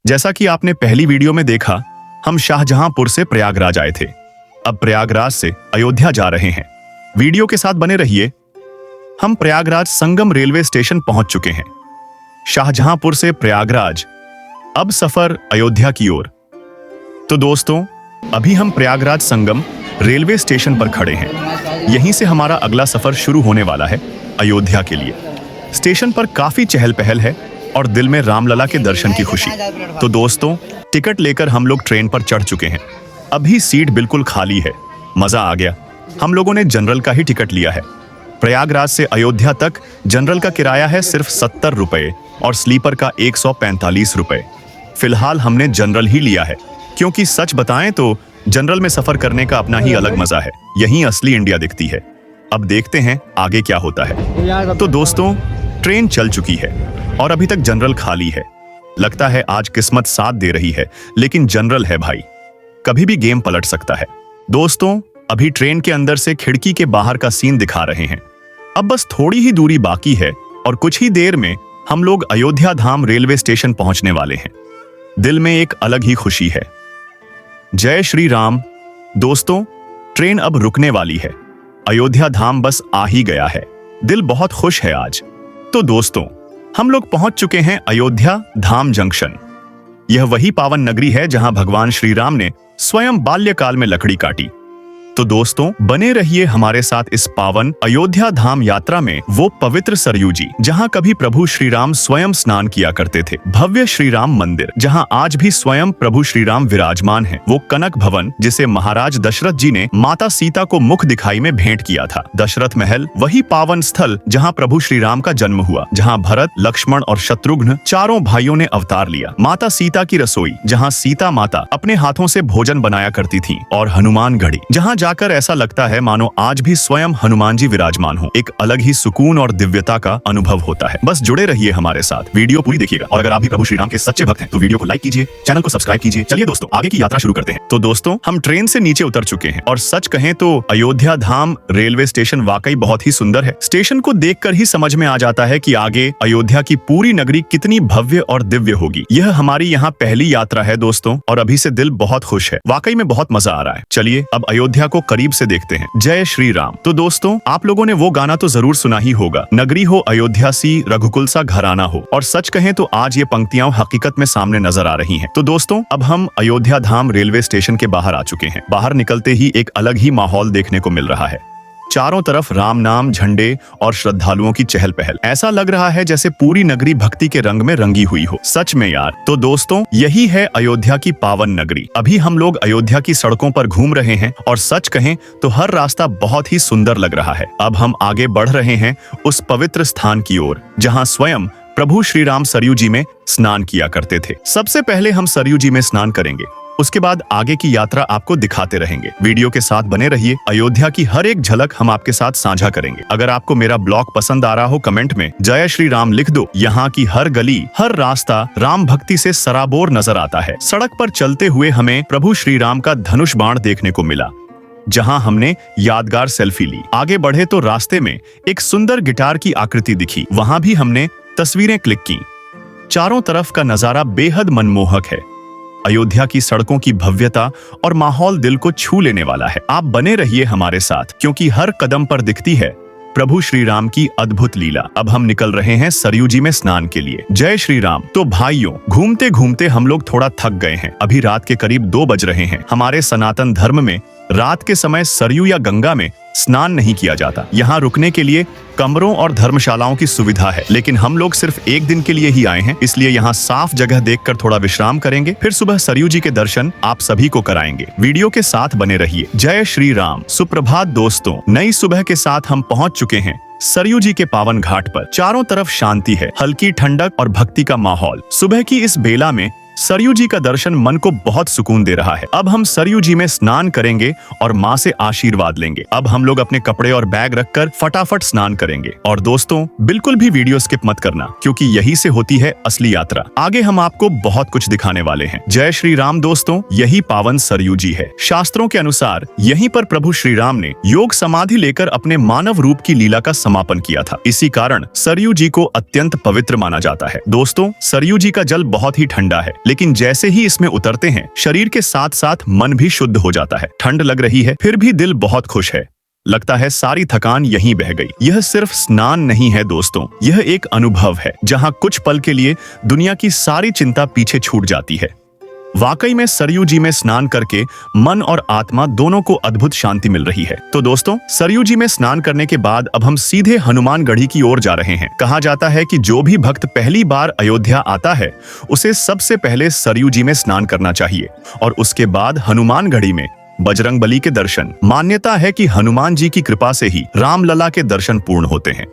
जैसा कि आपने पहली वीडियो में देखा, हम शाहजहांपुर से प्रयागराज आए थे। अब प्रयागराज से अयोध्या जा रहे हैं। वीडियो के साथ बने रहिए। हम प्रयागराज संगम रेलवे स्टेशन पहुंच चुके हैं। शाहजहांपुर से प्रयागराज, अब सफर अयोध्या की ओर। तो दोस्तों, अभी हम प्रयागराज संगम रेलवे स्टेशन पर खड़े हैं। यहीं से हमारा अगला सफर शुरू होने वाला है अयोध्या के लिए। स्टेशन पर काफी चहल पहल है और दिल में रामलला के दर्शन की खुशी। तो दोस्तों, टिकट लेकर हम लोग ट्रेन पर चढ़ चुके हैं। अभी सीट बिल्कुल खाली है। मजा आ गया। हम लोगों ने जनरल का ही टिकट लिया है। प्रयागराज से अयोध्या तक जनरल का किराया है सिर्फ 70 रुपए और स्लीपर का 145 रुपए। फिलहाल हमने जनरल ही लिया है, क्योंकि सच बताएं तो जनरल में सफर करने का अपना ही अलग मजा है। यहीं असली इंडिया दिखती है। अब देखते हैं आगे क्या होता है। तो दोस्तों, ट्रेन चल चुकी है और अभी तक जनरल खाली है। लगता है आज किस्मत साथ दे रही है, लेकिन जनरल है भाई, कभी भी गेम पलट सकता है। दोस्तों, अभी ट्रेन के अंदर से खिड़की के बाहर का सीन दिखा रहे हैं। अब बस थोड़ी ही दूरी बाकी है और कुछ ही देर में हम लोग अयोध्या धाम रेलवे स्टेशन पहुंचने वाले हैं। दिल में एक अलग ही खुशी है। जय श्री राम। दोस्तों, ट्रेन अब रुकने वाली है। अयोध्या धाम बस आ ही गया है। दिल बहुत खुश है आज। तो दोस्तों, हम लोग पहुंच चुके हैं अयोध्या धाम जंक्शन। यह वही पावन नगरी है जहां भगवान श्री राम ने स्वयं बाल्यकाल में लकड़ी काटी। तो दोस्तों, बने रहिए हमारे साथ इस पावन अयोध्या धाम यात्रा में। वो पवित्र सरयू जी जहां कभी प्रभु श्री राम स्वयं स्नान किया करते थे। भव्य श्री राम मंदिर जहां आज भी स्वयं प्रभु श्री राम विराजमान हैं। वो कनक भवन जिसे महाराज दशरथ जी ने माता सीता को मुख दिखाई में भेंट किया था। दशरथ महल वही पावन स्थल जहां प्रभु श्री राम का जन्म हुआ, जहां भरत, लक्ष्मण और शत्रुघ्न चारों भाइयों ने अवतार लिया। माता सीता की रसोई जहां सीता माता अपने हाथों से भोजन बनाया करती थी। और हनुमान गढ़ी जहां जाकर ऐसा लगता है मानो आज भी स्वयं हनुमान जी विराजमान हो। एक अलग ही सुकून और दिव्यता का अनुभव होता है। बस जुड़े रहिए हमारे साथ, वीडियो पूरी देखिएगा। और अगर आप भी प्रभु श्री राम के सच्चे भक्त हैं तो वीडियो को लाइक कीजिए, चैनल को सब्सक्राइब कीजिए। चलिए दोस्तों, आगे की यात्रा शुरू करते हैं। तो दोस्तों, हम ट्रेन से नीचे उतर चुके हैं और सच कहें तो अयोध्या धाम रेलवे स्टेशन वाकई बहुत ही सुंदर है। स्टेशन को देखकर ही समझ में आ जाता है कि आगे अयोध्या की पूरी नगरी कितनी भव्य और दिव्य होगी। यह हमारी यहाँ पहली यात्रा है दोस्तों, और अभी से दिल बहुत खुश है। वाकई में बहुत मजा आ रहा है। चलिए अब अयोध्या को करीब से देखते हैं। जय श्री राम। तो दोस्तों, आप लोगों ने वो गाना तो जरूर सुना ही होगा, नगरी हो अयोध्या सी, रघुकुल सा घराना हो। और सच कहें तो आज ये पंक्तियां हकीकत में सामने नजर आ रही हैं। तो दोस्तों, अब हम अयोध्या धाम रेलवे स्टेशन के बाहर आ चुके हैं। बाहर निकलते ही एक अलग ही माहौल देखने को मिल रहा है। चारों तरफ राम नाम, झंडे और श्रद्धालुओं की चहल पहल। ऐसा लग रहा है जैसे पूरी नगरी भक्ति के रंग में रंगी हुई हो। सच में यार। तो दोस्तों, यही है अयोध्या की पावन नगरी। अभी हम लोग अयोध्या की सड़कों पर घूम रहे हैं और सच कहें तो हर रास्ता बहुत ही सुंदर लग रहा है। अब हम आगे बढ़ रहे हैं उस पवित्र स्थान की ओर जहाँ स्वयं प्रभु श्री राम सरयू जी में स्नान किया करते थे। सबसे पहले हम सरयू जी में स्नान करेंगे, उसके बाद आगे की यात्रा आपको दिखाते रहेंगे। वीडियो के साथ बने रहिए। अयोध्या की हर एक झलक हम आपके साथ साझा करेंगे। अगर आपको मेरा ब्लॉग पसंद आ रहा हो, कमेंट में जय श्री राम लिख दो। यहाँ की हर गली, हर रास्ता राम भक्ति से सराबोर नजर आता है। सड़क पर चलते हुए हमें प्रभु श्री राम का धनुष बाण देखने को मिला, जहां हमने यादगार सेल्फी ली। आगे बढ़े तो रास्ते में एक सुंदर गिटार की आकृति दिखी, वहां भी हमने तस्वीरें क्लिक की। चारों तरफ का नजारा बेहद मनमोहक है। अयोध्या की सड़कों की भव्यता और माहौल दिल को छू लेने वाला है। आप बने रहिए हमारे साथ, क्योंकि हर कदम पर दिखती है प्रभु श्री राम की अद्भुत लीला। अब हम निकल रहे हैं सरयू जी में स्नान के लिए। जय श्री राम। तो भाइयों, घूमते घूमते हम लोग थोड़ा थक गए हैं। अभी रात के करीब 2 बज रहे हैं। हमारे सनातन धर्म में रात के समय सरयू या गंगा में स्नान नहीं किया जाता। यहाँ रुकने के लिए कमरों और धर्मशालाओं की सुविधा है, लेकिन हम लोग सिर्फ एक दिन के लिए ही आए हैं, इसलिए यहाँ साफ जगह देखकर थोड़ा विश्राम करेंगे। फिर सुबह सरयू जी के दर्शन आप सभी को कराएंगे। वीडियो के साथ बने रहिए। जय श्री राम। सुप्रभात दोस्तों, नई सुबह के साथ हम पहुँच चुके हैं सरयू जी के पावन घाट पर। चारों तरफ शांति है, हल्की ठंडक और भक्ति का माहौल। सुबह की इस बेला में सरयू जी का दर्शन मन को बहुत सुकून दे रहा है। अब हम सरयू जी में स्नान करेंगे और माँ से आशीर्वाद लेंगे। अब हम लोग अपने कपड़े और बैग रखकर फटाफट स्नान करेंगे। और दोस्तों, बिल्कुल भी वीडियो स्किप मत करना, क्योंकि यही से होती है असली यात्रा। आगे हम आपको बहुत कुछ दिखाने वाले हैं। जय श्री राम दोस्तों, यही पावन सरयू जी है। शास्त्रों के अनुसार यहीं पर प्रभु श्री राम ने योग समाधि लेकर अपने मानव रूप की लीला का समापन किया था। इसी कारण सरयू जी को अत्यंत पवित्र माना जाता है। दोस्तों, सरयू जी का जल बहुत ही ठंडा है, लेकिन जैसे ही इसमें उतरते हैं शरीर के साथ साथ मन भी शुद्ध हो जाता है। ठंड लग रही है फिर भी दिल बहुत खुश है। लगता है सारी थकान यहीं बह गई। यह सिर्फ स्नान नहीं है दोस्तों, यह एक अनुभव है जहां कुछ पल के लिए दुनिया की सारी चिंता पीछे छूट जाती है। वाकई में सरयू जी में स्नान करके मन और आत्मा दोनों को अद्भुत शांति मिल रही है। तो दोस्तों, सरयू जी में स्नान करने के बाद अब हम सीधे हनुमानगढ़ी की ओर जा रहे हैं। कहा जाता है कि जो भी भक्त पहली बार अयोध्या आता है उसे सबसे पहले सरयू जी में स्नान करना चाहिए और उसके बाद हनुमानगढ़ी में बजरंगबली के दर्शन। मान्यता है कि हनुमान जी की कृपा से ही रामलला के दर्शन पूर्ण होते हैं।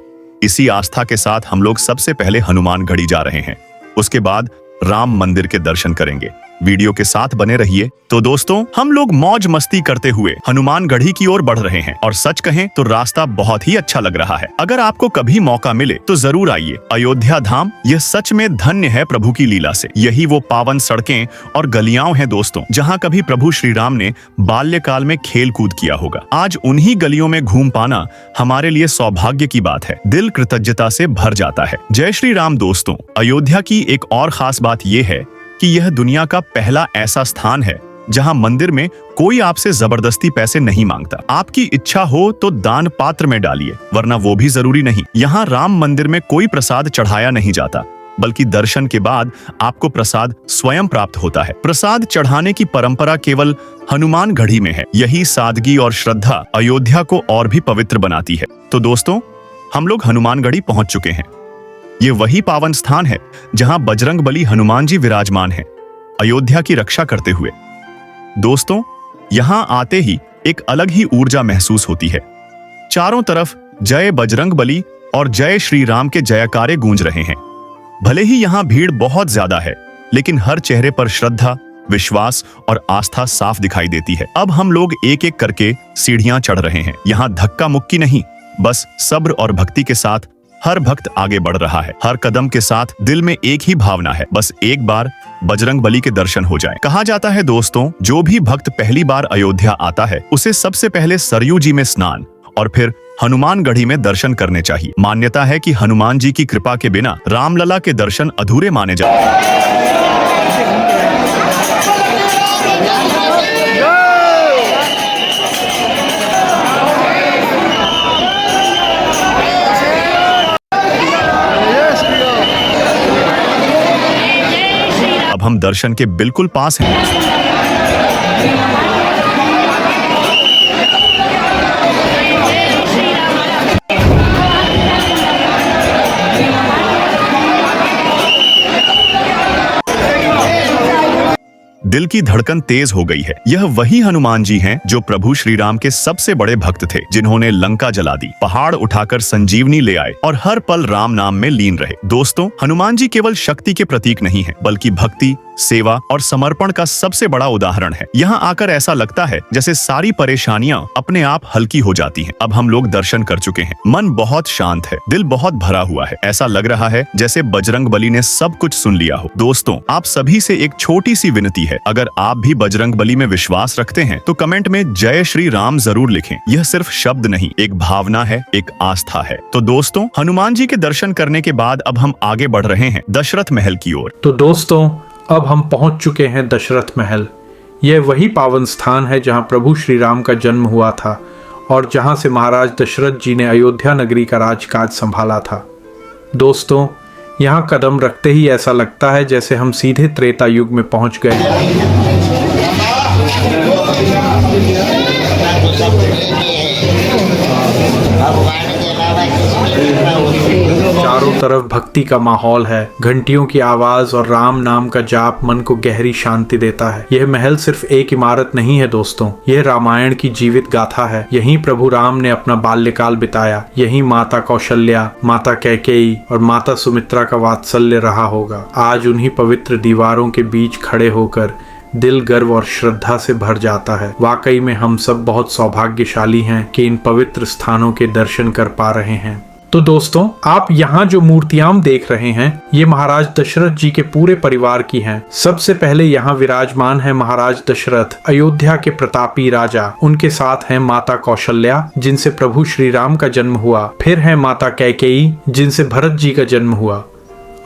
इसी आस्था के साथ हम लोग सबसे पहले हनुमानगढ़ी जा रहे हैं, उसके बाद राम मंदिर के दर्शन करेंगे। वीडियो के साथ बने रहिए। तो दोस्तों, हम लोग मौज मस्ती करते हुए हनुमानगढ़ी की ओर बढ़ रहे हैं और सच कहें तो रास्ता बहुत ही अच्छा लग रहा है। अगर आपको कभी मौका मिले तो जरूर आइए। अयोध्या धाम यह सच में धन्य है प्रभु की लीला से। यही वो पावन सड़कें और गलियां हैं दोस्तों, जहां कभी प्रभु श्री राम ने बाल्यकाल में खेल कूद किया होगा। आज उन्हीं गलियों में घूम पाना हमारे लिए सौभाग्य की बात है। दिल कृतज्ञता से भर जाता है। जय श्री राम दोस्तों। अयोध्या की एक और खास बात यह है कि यह दुनिया का पहला ऐसा स्थान है जहां मंदिर में कोई आपसे जबरदस्ती पैसे नहीं मांगता। आपकी इच्छा हो तो दान पात्र में डालिए, वरना वो भी जरूरी नहीं। यहाँ राम मंदिर में कोई प्रसाद चढ़ाया नहीं जाता, बल्कि दर्शन के बाद आपको प्रसाद स्वयं प्राप्त होता है। प्रसाद चढ़ाने की परंपरा केवल हनुमानगढ़ी में है। यही सादगी और श्रद्धा अयोध्या को और भी पवित्र बनाती है। तो दोस्तों, हम लोग हनुमानगढ़ी पहुंच चुके हैं। ये वही पावन स्थान है जहां बजरंगबली हनुमान जी विराजमान हैं, अयोध्या की रक्षा करते हुए। दोस्तों, यहां आते ही एक अलग ही ऊर्जा महसूस होती है। चारों तरफ जय बजरंगबली और जय श्री राम के जयकारे गूंज रहे हैं। भले ही यहां भीड़ बहुत ज्यादा है, लेकिन हर चेहरे पर श्रद्धा, विश्वास और आस्था साफ दिखाई देती है। अब हम लोग एक एक करके सीढ़ियां चढ़ रहे हैं। यहाँ धक्का मुक्की नहीं, बस सब्र और भक्ति के साथ हर भक्त आगे बढ़ रहा है। हर कदम के साथ दिल में एक ही भावना है, बस एक बार बजरंगबली के दर्शन हो जाएं। कहा जाता है दोस्तों, जो भी भक्त पहली बार अयोध्या आता है उसे सबसे पहले सरयू जी में स्नान और फिर हनुमानगढ़ी में दर्शन करने चाहिए। मान्यता है कि हनुमान जी की कृपा के बिना रामलला के दर्शन अधूरे माने जाते हैं। अब हम दर्शन के बिल्कुल पास हैं। दिल की धड़कन तेज हो गई है। यह वही हनुमान जी हैं जो प्रभु श्री राम के सबसे बड़े भक्त थे, जिन्होंने लंका जला दी, पहाड़ उठाकर संजीवनी ले आए और हर पल राम नाम में लीन रहे। दोस्तों, हनुमान जी केवल शक्ति के प्रतीक नहीं है, बल्कि भक्ति, सेवा और समर्पण का सबसे बड़ा उदाहरण है। यहाँ आकर ऐसा लगता है जैसे सारी परेशानियां अपने आप हल्की हो जाती हैं। अब हम लोग दर्शन कर चुके हैं। मन बहुत शांत है, दिल बहुत भरा हुआ है। ऐसा लग रहा है जैसे बजरंगबली ने सब कुछ सुन लिया हो। दोस्तों, आप सभी से एक छोटी सी विनती है, अगर आप भी बजरंगबली में विश्वास रखते हैं तो कमेंट में जय श्री राम जरूर लिखें। यह सिर्फ शब्द नहीं, एक भावना है, एक आस्था है। तो दोस्तों, हनुमान जी के दर्शन करने के बाद अब हम आगे बढ़ रहे हैं दशरथ महल की ओर। तो दोस्तों, अब हम पहुंच चुके हैं दशरथ महल। यह वही पावन स्थान है जहां प्रभु श्री राम का जन्म हुआ था और जहां से महाराज दशरथ जी ने अयोध्या नगरी का राजकाज संभाला था। दोस्तों, यहां कदम रखते ही ऐसा लगता है जैसे हम सीधे त्रेता युग में पहुंच गए। चारों तरफ भक्ति का माहौल है, घंटियों की आवाज और राम नाम का जाप मन को गहरी शांति देता है। यह महल सिर्फ एक इमारत नहीं है दोस्तों, यह रामायण की जीवित गाथा है। यहीं प्रभु राम ने अपना बाल्यकाल बिताया, यहीं माता कौशल्या, माता कैकेयी और माता सुमित्रा का वात्सल्य रहा होगा। आज उन्हीं पवित्र दीवारों के बीच खड़े होकर दिल गर्व और श्रद्धा से भर जाता है। वाकई में हम सब बहुत सौभाग्यशाली हैं कि इन पवित्र स्थानों के दर्शन कर पा रहे हैं। तो दोस्तों, आप यहाँ जो मूर्तियां देख रहे हैं, ये महाराज दशरथ जी के पूरे परिवार की हैं। सबसे पहले यहाँ विराजमान है महाराज दशरथ, अयोध्या के प्रतापी राजा। उनके साथ है माता कौशल्या, जिनसे प्रभु श्री राम का जन्म हुआ। फिर है माता कैकेयी, जिनसे भरत जी का जन्म हुआ,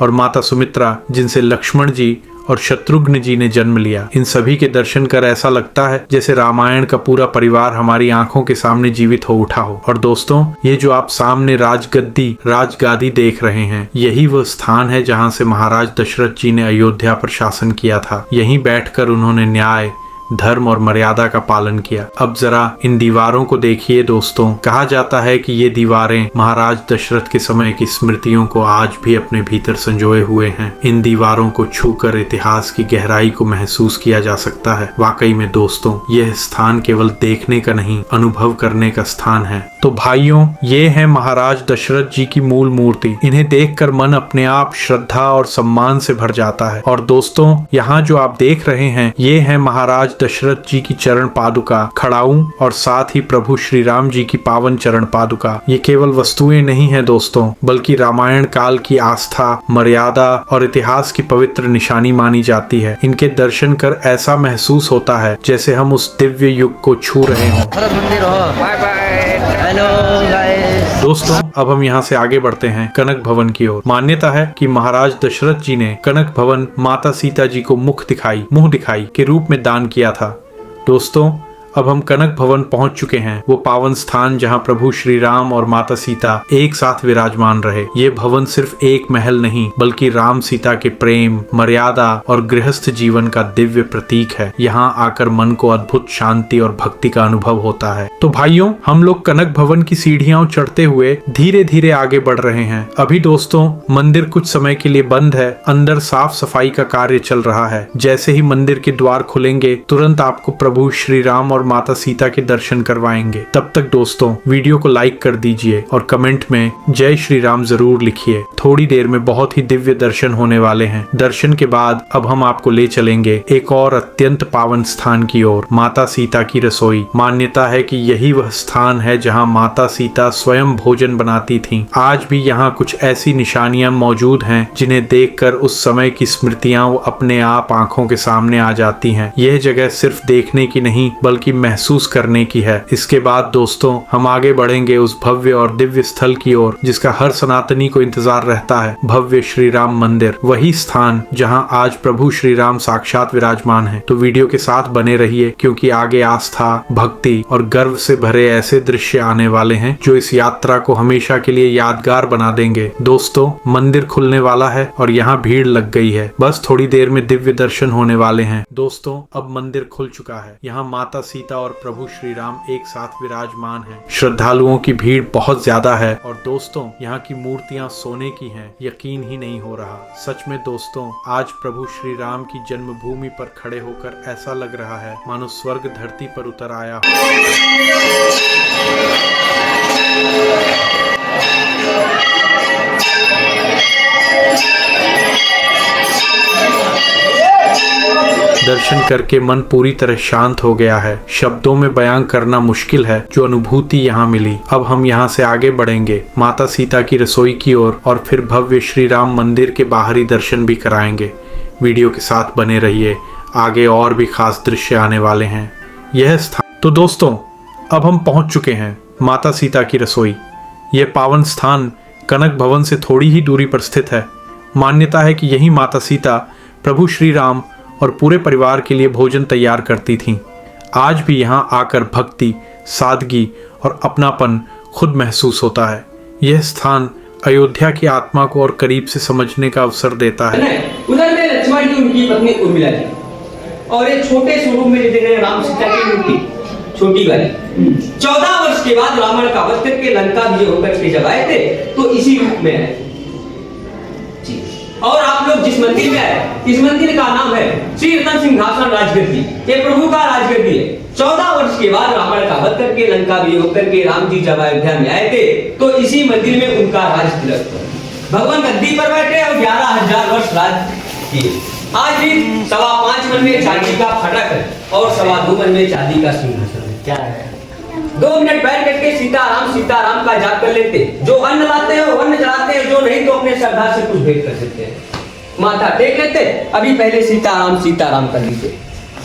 और माता सुमित्रा, जिनसे लक्ष्मण जी और शत्रुघ्न जी ने जन्म लिया। इन सभी के दर्शन कर ऐसा लगता है जैसे रामायण का पूरा परिवार हमारी आंखों के सामने जीवित हो उठा हो। और दोस्तों, ये जो आप सामने राजगादी देख रहे हैं, यही वो स्थान है जहाँ से महाराज दशरथ जी ने अयोध्या पर शासन किया था। यहीं बैठकर उन्होंने न्याय, धर्म और मर्यादा का पालन किया। अब जरा इन दीवारों को देखिए दोस्तों। कहा जाता है कि ये दीवारें महाराज दशरथ के समय की स्मृतियों को आज भी अपने भीतर संजोए हुए हैं। इन दीवारों को छूकर इतिहास की गहराई को महसूस किया जा सकता है। वाकई में दोस्तों, यह स्थान केवल देखने का नहीं, अनुभव करने का स्थान है। तो भाइयों, ये है महाराज दशरथ जी की मूल मूर्ति। इन्हें देखकर मन अपने आप श्रद्धा और सम्मान से भर जाता है। और दोस्तों, यहाँ जो आप देख रहे हैं, ये है महाराज दशरथ जी की चरण पादुका खड़ाऊ और साथ ही प्रभु श्री राम जी की पावन चरण पादुका। ये केवल वस्तुएं नहीं है दोस्तों, बल्कि रामायण काल की आस्था, मर्यादा और इतिहास की पवित्र निशानी मानी जाती है। इनके दर्शन कर ऐसा महसूस होता है जैसे हम उस दिव्य युग को छू रहे हों। दोस्तों, अब हम यहाँ से आगे बढ़ते हैं कनक भवन की ओर। मान्यता है कि महाराज दशरथ जी ने कनक भवन माता सीता जी को मुंह दिखाई के रूप में दान किया था। दोस्तों, अब हम कनक भवन पहुंच चुके हैं, वो पावन स्थान जहां प्रभु श्री राम और माता सीता एक साथ विराजमान रहे। ये भवन सिर्फ एक महल नहीं, बल्कि राम सीता के प्रेम, मर्यादा और गृहस्थ जीवन का दिव्य प्रतीक है। यहाँ आकर मन को अद्भुत शांति और भक्ति का अनुभव होता है। तो भाइयों, हम लोग कनक भवन की सीढ़ियां चढ़ते हुए धीरे धीरे आगे बढ़ रहे हैं। अभी दोस्तों, मंदिर कुछ समय के लिए बंद है। अंदर साफ सफाई का कार्य चल रहा है। जैसे ही मंदिर के द्वार खुलेंगे, तुरंत आपको प्रभु श्री राम और माता सीता के दर्शन करवाएंगे। तब तक दोस्तों, वीडियो को लाइक कर दीजिए और कमेंट में जय श्री राम जरूर लिखिए। थोड़ी देर में बहुत ही दिव्य दर्शन होने वाले हैं। दर्शन के बाद अब हम आपको ले चलेंगे एक और अत्यंत पावन स्थान की ओर, माता सीता की रसोई। मान्यता है कि यही वह स्थान है जहां माता सीता स्वयं भोजन बनाती थीं। आज भी यहाँ कुछ ऐसी निशानियां मौजूद हैं जिन्हें देखकर उस समय की स्मृतियां अपने आप आंखों के सामने आ जाती हैं। यह जगह सिर्फ देखने की नहीं, बल्कि महसूस करने की है। इसके बाद दोस्तों, हम आगे बढ़ेंगे उस भव्य और दिव्य स्थल की ओर जिसका हर सनातनी को इंतजार रहता है, भव्य श्री राम मंदिर। वही स्थान जहां आज प्रभु श्री राम साक्षात विराजमान है। तो वीडियो के साथ बने रहिए, क्योंकि आगे आस्था, भक्ति और गर्व से भरे ऐसे दृश्य आने वाले हैं जो इस यात्रा को हमेशा के लिए यादगार बना देंगे। दोस्तों, मंदिर खुलने वाला है और यहाँ भीड़ लग गई है। बस थोड़ी देर में दिव्य दर्शन होने वाले हैं। दोस्तों, अब मंदिर खुल चुका है। यहाँ माता सीता और प्रभु श्री राम एक साथ विराजमान हैं। श्रद्धालुओं की भीड़ बहुत ज्यादा है और दोस्तों, यहाँ की मूर्तियाँ सोने की हैं। यकीन ही नहीं हो रहा। सच में दोस्तों, आज प्रभु श्री राम की जन्मभूमि पर खड़े होकर ऐसा लग रहा है मानो स्वर्ग धरती पर उतर आया। दर्शन करके मन पूरी तरह शांत हो गया है। शब्दों में बयां करना मुश्किल है जो अनुभूति यहाँ मिली। अब हम यहाँ से आगे बढ़ेंगे माता सीता की रसोई की ओर और फिर भव्य श्री राम मंदिर के बाहरी दर्शन भी कराएंगे। वीडियो के साथ बने रहिए, आगे और भी खास दृश्य आने वाले हैं। यह स्थान तो दोस्तों, अब हम पहुंच चुके हैं माता सीता की रसोई। यह पावन स्थान कनक भवन से थोड़ी ही दूरी पर स्थित है। मान्यता है कि यही माता सीता प्रभु श्री राम और पूरे परिवार के लिए भोजन तैयार करती थीं। आज भी यहाँ आकर भक्ति, सादगी और अपनापन खुद महसूस होता है। यह स्थान अयोध्या की आत्मा को और करीब से समझने का अवसर देता है। उधर में लक्ष्मण जी, उनकी पत्नी उर्मिला जी, और एक छोटे स्वरूप में देख रहे हैं राम सीता की मूर्ति, छोटी वाली। 14 वर्ष के बाद रावण का वध करके लंका विजय होकर के जब आए थे, तो इसी रूप में आए। और आप लोग जिस मंदिर में आए, इस मंदिर का नाम है श्री रतन सिंहासन राजगद्दी। ये प्रभु का राजगद्दी है। 14 वर्ष के बाद रावण का वध करके लंका विजय होकर के राम जी जब अयोध्या में आए थे, तो इसी मंदिर में उनका राज तिलक हुआ। भगवान गद्दी पर बैठे और 11,000 वर्ष राज किए। आज भी 5.25 मन में चांदी का फटक है और 2.25 मन में चांदी का सिंहासन है। क्या है? 2 मिनट बैठ करके सीताराम का जाप कर लेते। जो अन्न लाते हैं वो अन्न चढ़ाते हैं, जो नहीं तो अपने श्रद्धा से कुछ भेंट कर सकते हैं, माथा टेक लेते। अभी पहले सीताराम कर लीजिए।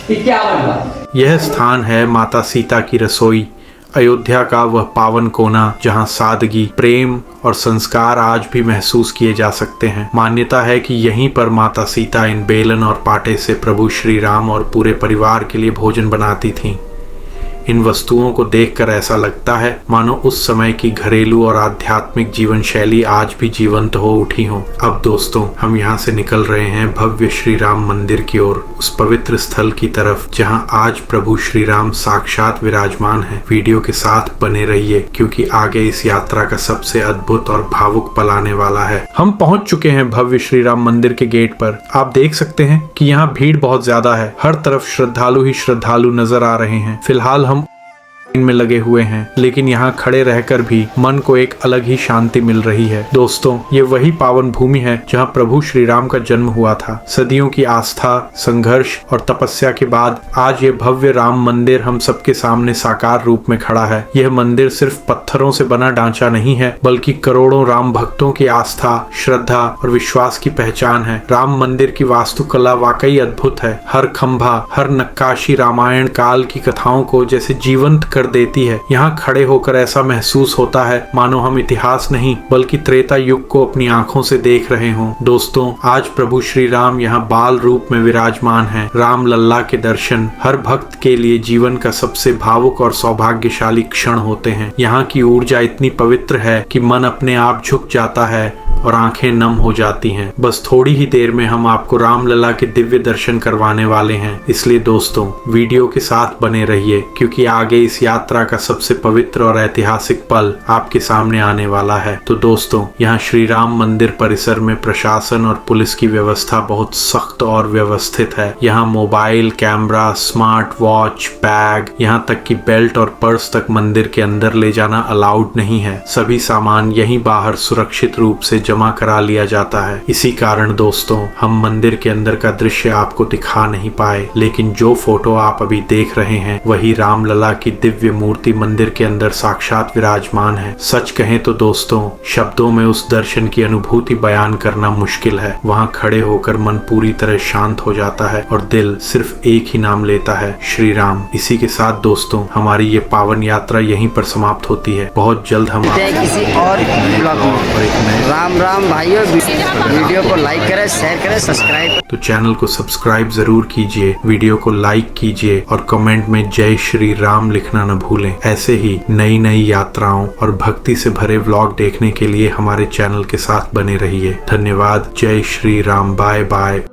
51 बार। यह स्थान है माता सीता की रसोई। अयोध्या का वह पावन कोना जहाँ सादगी, प्रेम और संस्कार आज भी महसूस किए जा सकते हैं। मान्यता है कि यहीं पर माता सीता इन बेलन और पाटे से प्रभु श्री राम और पूरे परिवार के लिए भोजन बनाती थीं। इन वस्तुओं को देखकर ऐसा लगता है मानो उस समय की घरेलू और आध्यात्मिक जीवन शैली आज भी जीवंत हो उठी हो। अब दोस्तों, हम यहाँ से निकल रहे हैं भव्य श्री राम मंदिर की ओर, उस पवित्र स्थल की तरफ जहाँ आज प्रभु श्री राम साक्षात विराजमान हैं। वीडियो के साथ बने रहिए क्योंकि आगे इस यात्रा का सबसे अद्भुत और भावुक पल आने वाला है। हम पहुंच चुके हैं भव्य श्री राम मंदिर के गेट पर। आप देख सकते हैं कि यहाँ भीड़ बहुत ज्यादा है। हर तरफ श्रद्धालु ही श्रद्धालु नजर आ रहे हैं। फिलहाल हम में लगे हुए हैं, लेकिन यहाँ खड़े रहकर भी मन को एक अलग ही शांति मिल रही है। दोस्तों, ये वही पावन भूमि है जहाँ प्रभु श्री राम का जन्म हुआ था। सदियों की आस्था, संघर्ष और तपस्या के बाद आज ये भव्य राम मंदिर हम सबके सामने साकार रूप में खड़ा है। यह मंदिर सिर्फ पत्थरों से बना ढांचा नहीं है, बल्कि करोड़ों राम भक्तों की आस्था, श्रद्धा और विश्वास की पहचान है। राम मंदिर की वास्तुकला वाकई अद्भुत है। हर खंभा, हर नक्काशी रामायण काल की कथाओं को जैसे जीवंत कर देती है। यहाँ खड़े होकर ऐसा महसूस होता है मानो हम इतिहास नहीं बल्कि त्रेता युग को अपनी आंखों से देख रहे हों। दोस्तों, आज प्रभु श्री राम यहाँ बाल रूप में विराजमान हैं। राम लल्ला के दर्शन हर भक्त के लिए जीवन का सबसे भावुक और सौभाग्यशाली क्षण होते हैं। यहाँ की ऊर्जा इतनी पवित्र है कि मन अपने आप झुक जाता है और आंखें नम हो जाती हैं। बस थोड़ी ही देर में हम आपको रामलला के दिव्य दर्शन करवाने वाले हैं। इसलिए दोस्तों, वीडियो के साथ बने रहिए क्योंकि आगे इस यात्रा का सबसे पवित्र और ऐतिहासिक पल आपके सामने आने वाला है। तो दोस्तों, यहाँ श्री राम मंदिर परिसर में प्रशासन और पुलिस की व्यवस्था बहुत सख्त और व्यवस्थित है। यहाँ mobile, camera, smart watch, bag, यहाँ तक कि बेल्ट और पर्स तक मंदिर के अंदर ले जाना अलाउड नहीं है। सभी सामान यहीं बाहर सुरक्षित रूप से जमा करा लिया जाता है। इसी कारण दोस्तों, हम मंदिर के अंदर का दृश्य आपको दिखा नहीं पाए, लेकिन जो फोटो आप अभी देख रहे हैं वही रामलला की दिव्य मूर्ति मंदिर के अंदर साक्षात विराजमान है। सच कहें तो दोस्तों, शब्दों में उस दर्शन की अनुभूति बयान करना मुश्किल है। वहाँ खड़े होकर मन पूरी तरह शांत हो जाता है और दिल सिर्फ एक ही नाम लेता है, श्री राम। इसी के साथ दोस्तों, हमारी ये पावन यात्रा यहीं पर समाप्त होती है। बहुत जल्द हम किसी और ब्लॉग में। राम राम भाइयों, वीडियो को लाइक करें, शेयर करें, सब्सक्राइब। तो चैनल को सब्सक्राइब जरूर कीजिए, वीडियो को लाइक कीजिए और कमेंट में जय श्री राम लिखना न भूलें। ऐसे ही नई नई यात्राओं और भक्ति से भरे व्लॉग देखने के लिए हमारे चैनल के साथ बने रहिए। धन्यवाद। जय श्री राम। Bye bye.